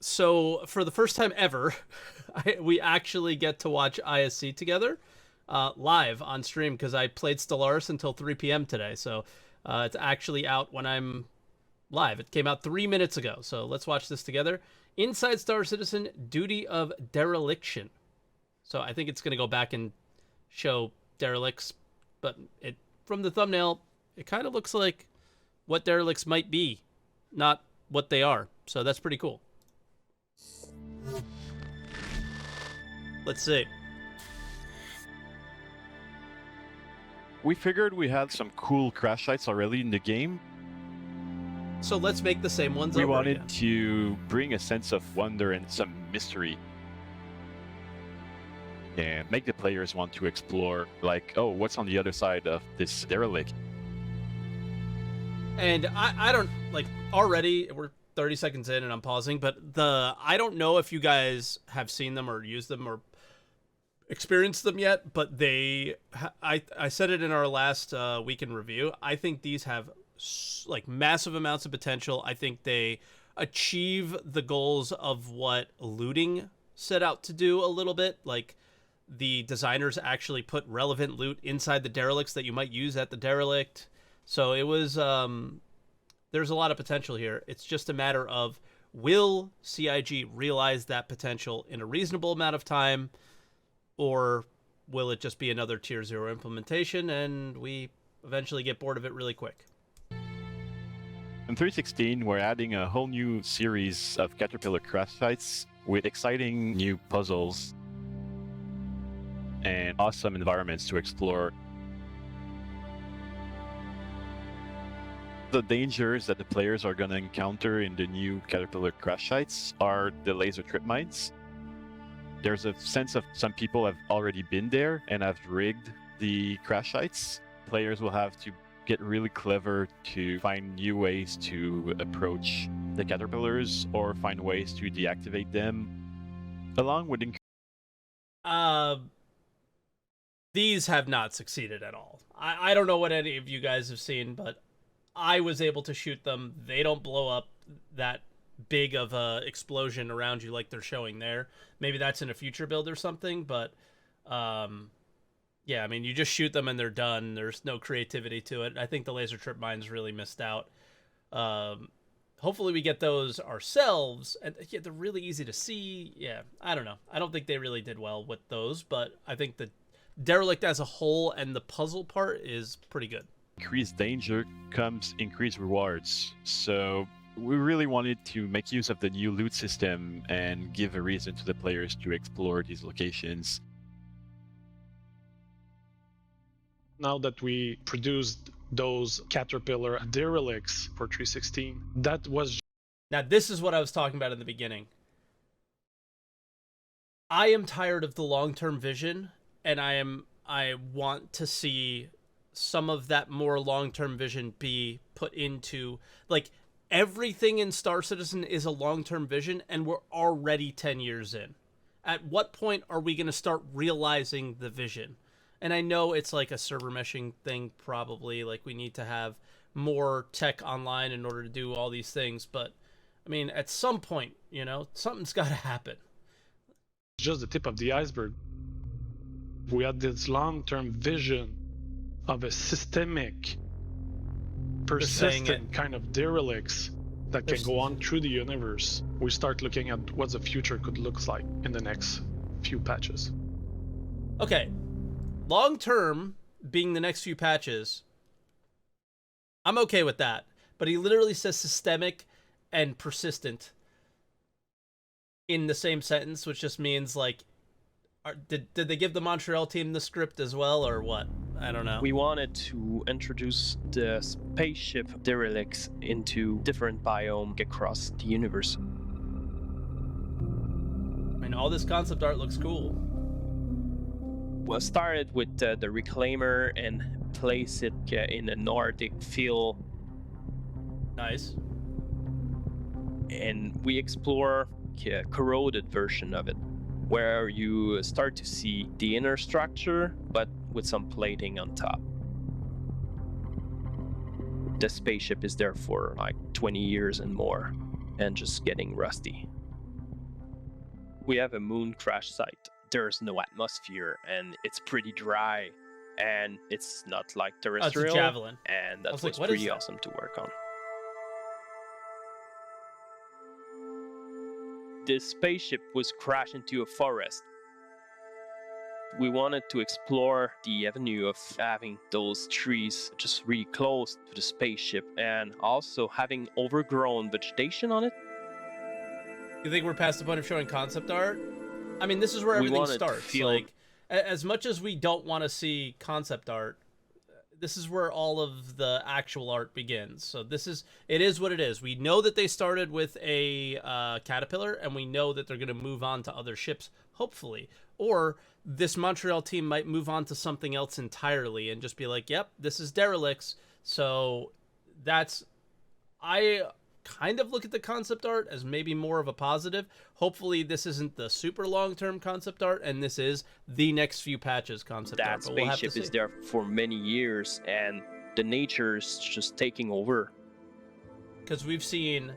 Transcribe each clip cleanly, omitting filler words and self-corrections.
So for the first time ever, we actually get to watch ISC together live on stream because I played Stellaris until 3 p.m. today. So it's actually out when I'm live. It came out 3 minutes ago. So let's watch this together. Inside Star Citizen, Duty of Dereliction. So I think it's going to go back and show derelicts, but it from the thumbnail, it kind of looks like what derelicts might be, not what they are. So that's pretty cool. Let's see. We figured we had some cool crash sites already in the game. So let's make the same ones We over wanted again. to bring a sense of wonder and some mystery. And make the players want to explore, like, oh, what's on the other side of this derelict? And I don't, like, already, we're 30 seconds in and I'm pausing, but I don't know if you guys have seen them or used them or experienced them yet, but I said it in our last week in review. I think these have like massive amounts of potential. I think they achieve the goals of what looting set out to do a little bit. Like the designers actually put relevant loot inside the derelicts that you might use at the derelict. So it was there's a lot of potential here. It's just a matter of, will CIG realize that potential in a reasonable amount of time, or will it just be another tier 0 implementation and we eventually get bored of it really quick? In 3.16, we're adding a whole new series of Caterpillar crash sites with exciting new puzzles and awesome environments to explore. The dangers that the players are going to encounter in the new Caterpillar crash sites are the laser trip mines. There's a sense of some people have already been there and have rigged the crash sites. Players will have to get really clever to find new ways to approach the Caterpillars or find ways to deactivate them, along with these have not succeeded at all. I don't know what any of you guys have seen, but I was able to shoot them. They don't blow up that big of a explosion around you like they're showing there. Maybe that's in a future build or something, but yeah, I mean, you just shoot them and they're done. There's no creativity to it. I think the laser trip mines really missed out. Hopefully we get those ourselves, and yeah, they're really easy to see. Yeah, I don't know. I don't think they really did well with those, but I think the derelict as a whole and the puzzle part is pretty good. increased danger comes increased rewards. So we really wanted to make use of the new loot system and give a reason to the players to explore these locations. Now that we produced those Caterpillar derelicts for 316, that was... Now, this is what I was talking about in the beginning. I am tired of the long-term vision, and I want to see some of that more long-term vision be put into, like, everything in Star Citizen is a long-term vision, and we're already 10 years in. At what point are we going to start realizing the vision? And I know it's like a server meshing thing, probably, like we need to have more tech online in order to do all these things, but I mean, at some point, you know, something's got to happen. just the tip of the iceberg. We had this long-term vision of a systemic, persistent kind of derelicts that can go on through the universe. We start looking at what the future could look like in the next few patches. Okay, long-term being the next few patches, I'm okay with that. But he literally says systemic and persistent in the same sentence, which just means, like, did they give the Montreal team the script as well, or what? I don't know. We wanted to introduce the spaceship derelicts into different biomes across the universe. I mean, all this concept art looks cool. We started with the Reclaimer and place it in a Nordic feel. Nice. And we explore a corroded version of it, where you start to see the inner structure, but with some plating on top. The spaceship is there for like 20 years and more, and just getting rusty. We have a moon crash site. There's no atmosphere, and it's pretty dry, and it's not like Oh, it's a terrestrial. javelin. And that was was like, what is pretty that? awesome to work on. This spaceship was crashed into a forest. We wanted to explore the avenue of having those trees just really close to the spaceship and also having overgrown vegetation on it. You think we're past the point of showing concept art? I mean, this is where We everything wanted to starts. feel- Like, as much as we don't want to see concept art, this is where all of the actual art begins. So it is what it is. We know that they started with a caterpillar, and we know that they're going to move on to other ships, hopefully. Or this Montreal team might move on to something else entirely and just be like, yep, this is Derelicts. So I kind of look at the concept art as maybe more of a positive. Hopefully this isn't the super long-term concept art, and this is the next few patches concept That art. But we'll have to spaceship is see. there for many years, and the nature's just taking over. Because we've seen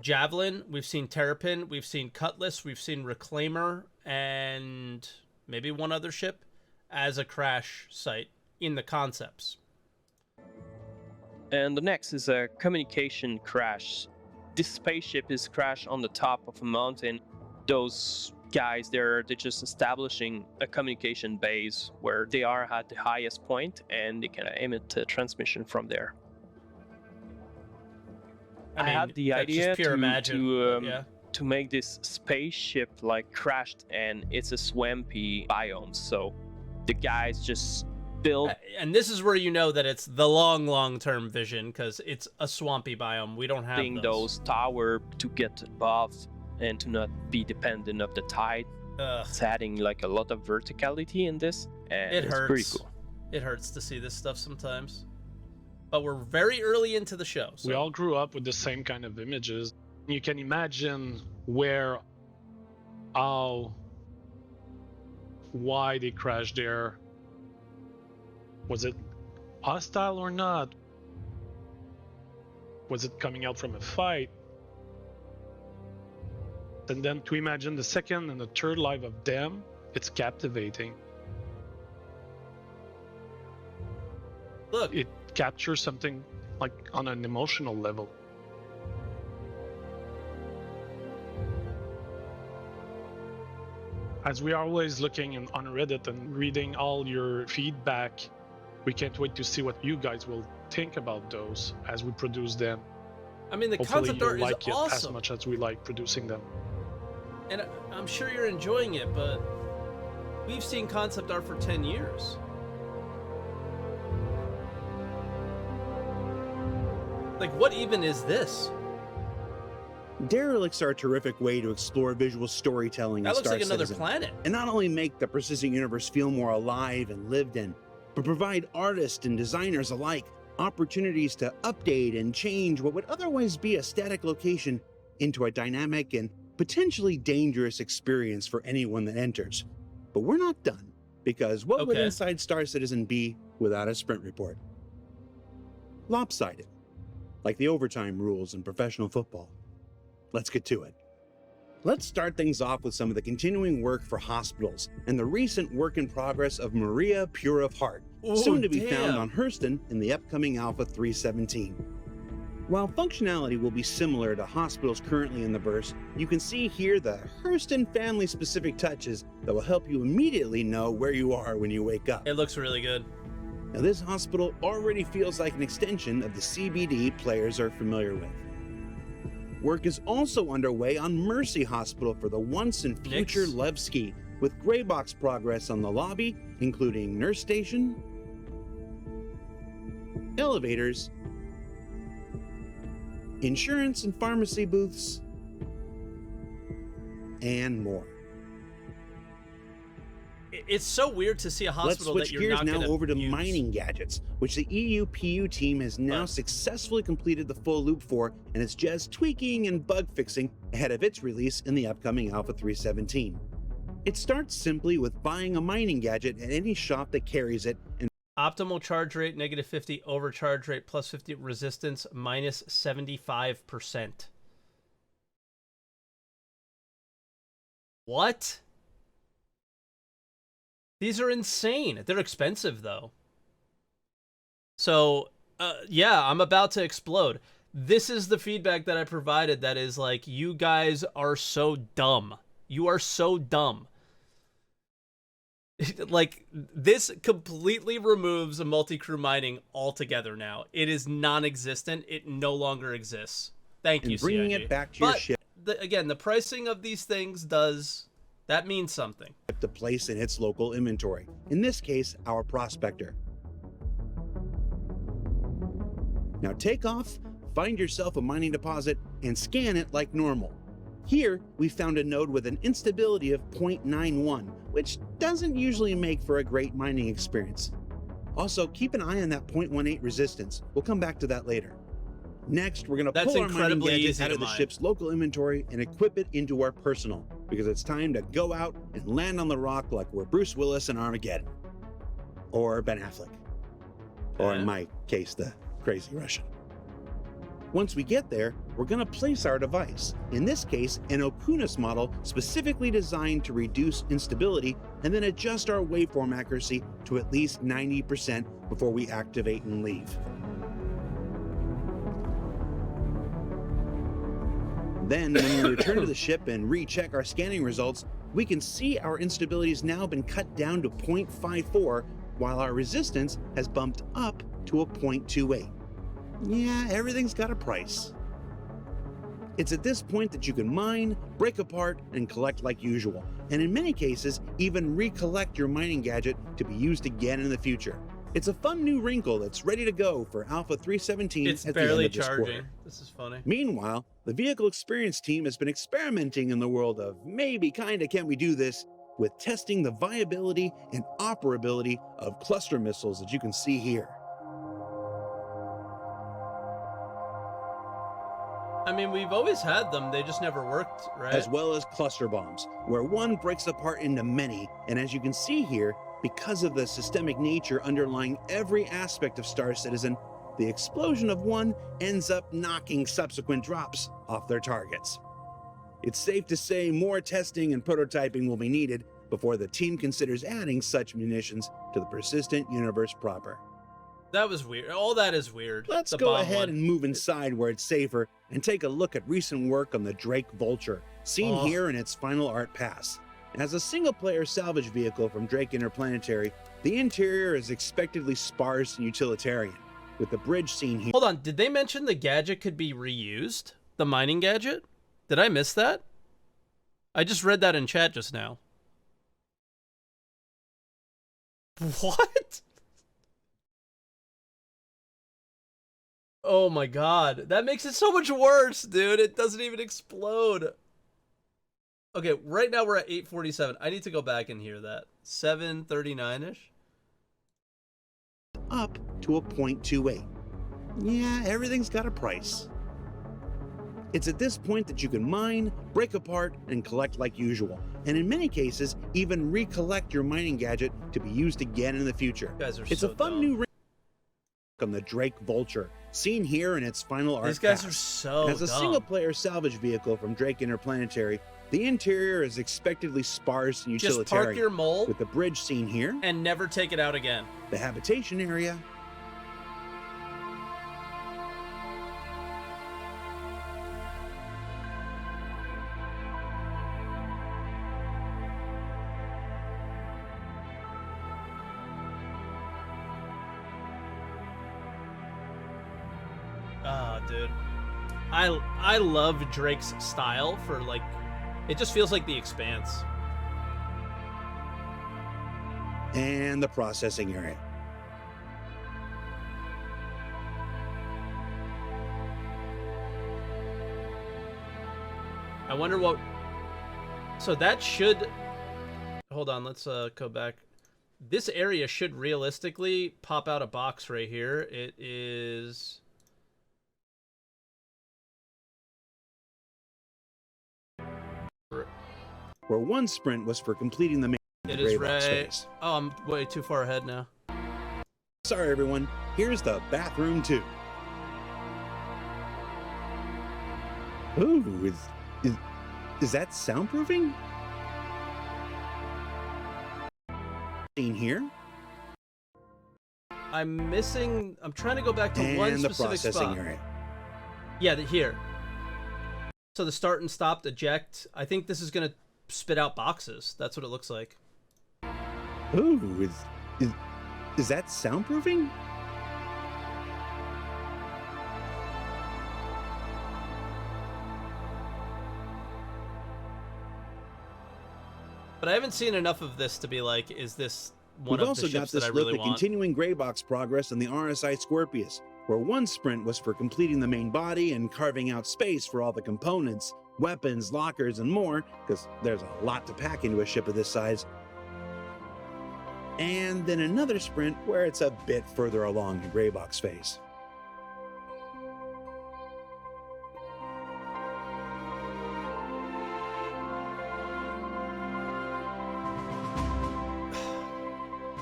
Javelin, we've seen Terrapin, we've seen Cutlass, we've seen Reclaimer, and maybe one other ship as a crash site in the concepts. And the next is a communication crash. This spaceship is crashed on the top of a mountain. Those guys, they're just establishing a communication base where they are at the highest point, and they can emit a transmission from there. I had the that's idea just pure imagine, yeah. to make this spaceship like crashed, and it's a swampy biome. So the guys just build. And this is where you know that it's the long-term vision, because it's a swampy biome. We don't have those tower to get above and to not be dependent of the tide. It's adding like a lot of verticality in this, and It it's hurts. pretty cool. It hurts to see this stuff sometimes. But we're very early into the show. So. We all grew up with the same kind of images. You can imagine why they crashed there. Was it hostile or not? Was it coming out from a fight? And then to imagine the second and the third life of them, it's captivating. Look, It captures something like on an emotional level. As we are always looking on Reddit and reading all your feedback, we can't wait to see what you guys will think about those as we produce them. I mean, the Hopefully concept you'll art like is it as awesome. much as we like producing them. And I'm sure you're enjoying it, but we've seen concept art for 10 years. Like, what even is this? Derelicts are a terrific way to explore visual storytelling That in looks Star like another Citizen, planet. and not only make the persistent universe feel more alive and lived in, but provide artists and designers alike opportunities to update and change what would otherwise be a static location into a dynamic and potentially dangerous experience for anyone that enters. But we're not done, because what would Okay. Inside Star Citizen be without a sprint report? Lopsided, like the overtime rules in professional football. Let's get to it. Let's start things off with some of the continuing work for hospitals and the recent work in progress of Maria Pure of Heart, Ooh, soon to be damn. found on Hurston in the upcoming Alpha 317. While functionality will be similar to hospitals currently in the verse, you can see here the Hurston family-specific touches that will help you immediately know where you are when you wake up. It looks really good. Now, this hospital already feels like an extension of the CBD players are familiar with. Work is also underway on Mercy Hospital for the once and future Nix. Levski, with gray box progress on the lobby, including nurse station, elevators, insurance and pharmacy booths, and more. It's so weird to see a Let's hospital switch that you're gears not now gonna over to use. mining gadgets, which the EU-PU team has now Right. successfully completed the full loop for, and is just tweaking and bug fixing ahead of its release in the upcoming Alpha 317. It starts simply with buying a mining gadget at any shop that carries it, and Optimal charge rate, -50. Overcharge rate, +50. Resistance, -75%. What? These are insane. They're expensive, though. So, yeah, I'm about to explode. This is the feedback that I provided that is like, you guys are so dumb. You are so dumb. Like, this completely removes a multi-crew mining altogether now. It is non-existent. It no longer exists. Thank you, And bringing CIG. it back to your But, ship again, the pricing of these things that means something. to place in its local inventory. In this case, our prospector. Now take off, find yourself a mining deposit, and scan it like normal. Here, we found a node with an instability of 0.91, which doesn't usually make for a great mining experience. Also, keep an eye on that 0.18 resistance. We'll come back to that later. Next, we're going to pull our mining incredibly gadget easy out to of the mine. ship's local inventory and equip it into our personal, because it's time to go out and land on the rock like we're Bruce Willis in Armageddon. Or Ben Affleck. Or in my case, the crazy Russian. Once we get there, we're going to place our device, in this case, an Okunus model specifically designed to reduce instability, and then adjust our waveform accuracy to at least 90% before we activate and leave. Then, when we return to the ship and recheck our scanning results, we can see our instability has now been cut down to 0.54, while our resistance has bumped up to a 0.28. Yeah, everything's got a price. It's at this point that you can mine, break apart, and collect like usual, and in many cases, even recollect your mining gadget to be used again in the future. It's a fun new wrinkle that's ready to go for Alpha 317 It's at the end barely of this charging. quarter. This is funny. Meanwhile, the vehicle experience team has been experimenting in the world of maybe kinda can we do this with testing the viability and operability of cluster missiles that you can see here. I mean, we've always had them. They just never worked, right? As well as cluster bombs, where one breaks apart into many, and as you can see here, because of the systemic nature underlying every aspect of Star Citizen, the explosion of one ends up knocking subsequent drops off their targets. It's safe to say more testing and prototyping will be needed before the team considers adding such munitions to the persistent universe proper. That was weird. All that is weird. Let's The go bomb ahead one. and move inside where it's safer and take a look at recent work on the Drake Vulture, seen Oh. here in its final art pass. As a single-player salvage vehicle from Drake Interplanetary, the interior is expectedly sparse and utilitarian, with the bridge seen here. Hold on. Did they mention the gadget could be reused? The mining gadget? Did I miss that? I just read that in chat just now. What? Oh my god. That makes it so much worse, dude. It doesn't even explode. Okay, right now we're at 847. I need to go back and hear that. 739-ish? Up to a 0.28. Yeah, everything's got a price. It's at this point that you can mine, break apart, and collect like usual, and in many cases, even recollect your mining gadget to be used again in the future. You guys are It's so a fun dumb. new wrinkle on the Drake Vulture, seen here in its final art These guys are pass. so As a dumb. single-player salvage vehicle from Drake Interplanetary, the interior is expectedly sparse and Just utilitarian, park your mole with the bridge seen here, and never take it out again. the habitation area, Oh, dude. I love Drake's style for, like, it just feels like The Expanse. and the processing area. I wonder what... So that should... Hold on, let's go back. This area should realistically pop out a box right here. It is... Where one sprint was for completing the main It is gray box right... phase. Oh, I'm way too far ahead now. Sorry, everyone. Here's the bathroom too. Ooh, is that soundproofing? seen here. I'm trying to go back to one And the specific processing spot. area. Yeah, here. So the start and stop, eject. I think this is gonna spit out boxes. That's what it looks like. Ooh, is that soundproofing? But I haven't seen enough of this to be like, is this one We've of also the got ships this that I look really at want? continuing gray box progress on the RSI Scorpius, where one sprint was for completing the main body and carving out space for all the components, weapons, lockers, and more, because there's a lot to pack into a ship of this size. And then another sprint where it's a bit further along the gray box phase.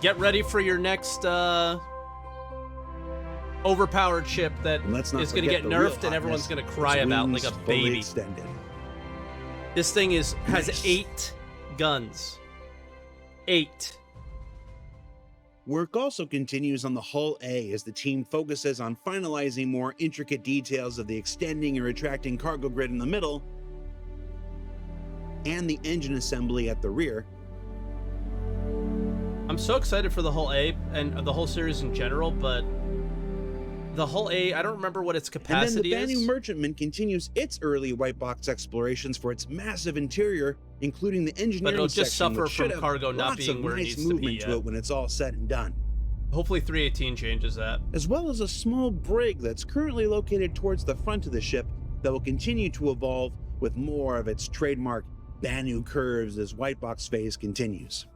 Get ready for your next overpowered ship that And let's not is going to forget get the real nerfed and everyone's hotness, going to cry its about like wings a fully baby. extended. This thing has Nice. 8 guns. 8. Work also continues on the Hull A as the team focuses on finalizing more intricate details of the extending and retracting cargo grid in the middle and the engine assembly at the rear. I'm so excited for the whole A and the whole series in general, but the whole A, I don't remember what its And then the capacity Banu is. Merchantman continues its early white box explorations for its massive interior, including the engineering it'll just section, suffer which should from have cargo not lots being of where it nice needs to be movement to yet. it when it's all said and done. Hopefully 318 changes that. As well as a small brig that's currently located towards the front of the ship that will continue to evolve with more of its trademark Banu curves as white box phase continues.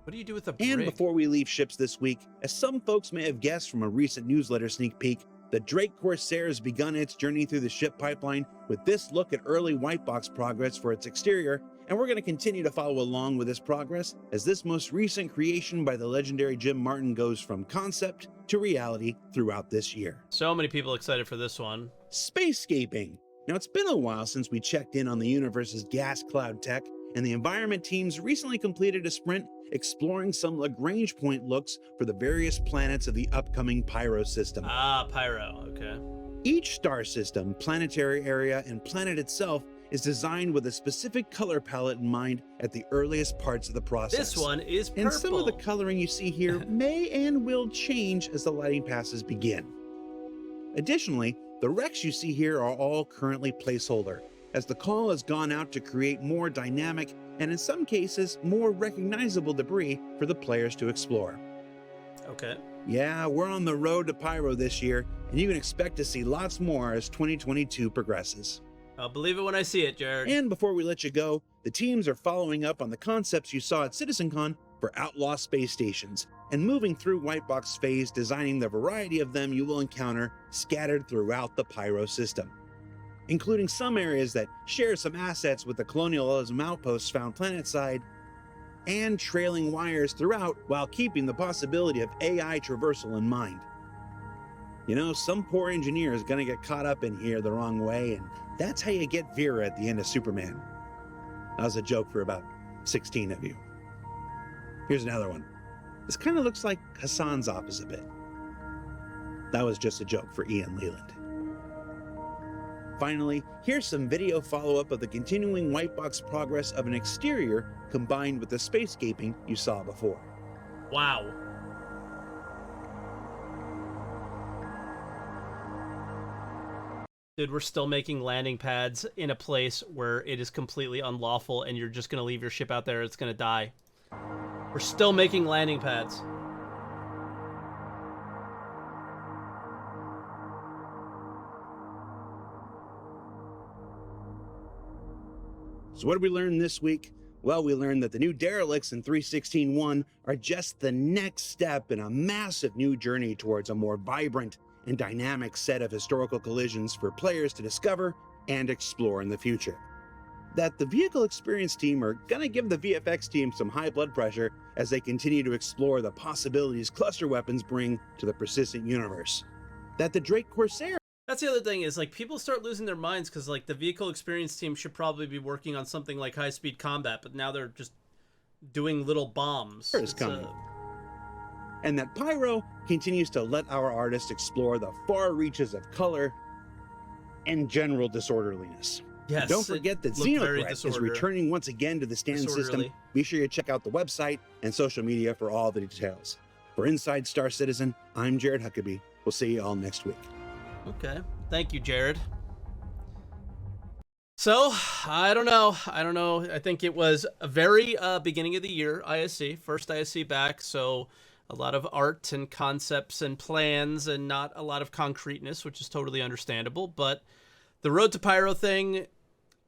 What do you do with the brig? And before we leave ships this week, as some folks may have guessed from a recent newsletter sneak peek, the Drake Corsair has begun its journey through the ship pipeline with this look at early white box progress for its exterior, and we're going to continue to follow along with this progress as this most recent creation by the legendary Jim Martin goes from concept to reality throughout this year. So many people excited for this one. Spacescaping. Now, it's been a while since we checked in on the universe's gas cloud tech, and the environment teams recently completed a sprint exploring some Lagrange point looks for the various planets of the upcoming Pyro system. Ah, Pyro, okay. Each star system, planetary area, and planet itself is designed with a specific color palette in mind at the earliest parts of the process. This one is purple. And some of the coloring you see here may and will change as the lighting passes begin. Additionally, the wrecks you see here are all currently placeholder, as the call has gone out to create more dynamic and in some cases more recognizable debris for the players to explore. Okay. Yeah, we're on the road to Pyro this year, and you can expect to see lots more as 2022 progresses. I'll believe it when I see it, Jared. And before we let you go, the teams are following up on the concepts you saw at CitizenCon for outlaw space stations, and moving through White Box phase, designing the variety of them you will encounter scattered throughout the Pyro system, including some areas that share some assets with the colonialism outposts found planetside, and trailing wires throughout while keeping the possibility of AI traversal in mind. You know, some poor engineer is gonna get caught up in here the wrong way, and that's how you get Vera at the end of Superman. That was a joke for about 16 of you. Here's another one. This kind of looks like Hassan's office a bit. That was just a joke for Ian Leland. Finally, here's some video follow-up of the continuing white box progress of an exterior combined with the spacescaping you saw before. Wow. Dude, we're still making landing pads in a place where it is completely unlawful and you're just going to leave your ship out there, it's going to die. We're still making landing pads. So what did we learn this week? Well, we learned that the new Derelicts in 3.16.1 are just the next step in a massive new journey towards a more vibrant and dynamic set of historical collisions for players to discover and explore in the future. That the vehicle experience team are gonna give the VFX team some high blood pressure as they continue to explore the possibilities cluster weapons bring to the persistent universe. That the Drake Corsair That's the other thing is, like, people start losing their minds because, like, the vehicle experience team should probably be working on something like high-speed combat, but now they're just doing little bombs. is coming. and that Pyro continues to let our artists explore the far reaches of color and general disorderliness. Yes. Don't forget that looked very Xenothreat is disorder- returning once again to the stand system. disorderly. Be sure you check out the website and social media for all the details. For Inside Star Citizen, I'm Jared Huckabee. We'll see you all next week. Okay. Thank you, Jared. So, I don't know. I think it was a very beginning of the year ISC, first ISC back, so a lot of art and concepts and plans and not a lot of concreteness, which is totally understandable. But the Road to Pyro thing,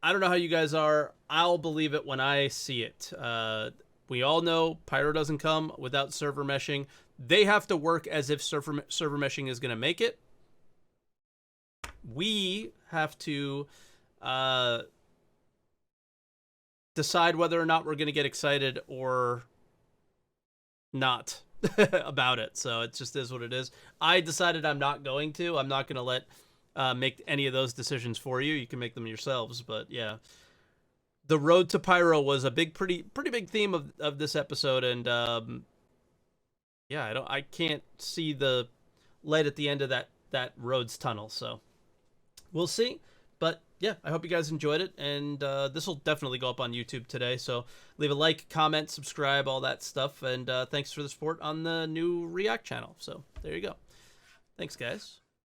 I don't know how you guys are. I'll believe it when I see it. We all know Pyro doesn't come without server meshing. They have to work as if server meshing is going to make it. We have to decide whether or not we're going to get excited or not about it. So it just is what it is. I decided I'm not going to. I'm not going to let make any of those decisions for you. You can make them yourselves. But yeah, the Road to Pyro was a pretty big theme of this episode, and yeah, I can't see the light at the end of that road's tunnel. So we'll see. But yeah, I hope you guys enjoyed it, and this will definitely go up on YouTube today. So leave a like, comment, subscribe, all that stuff, and thanks for the support on the new React channel. So there you go. Thanks, guys.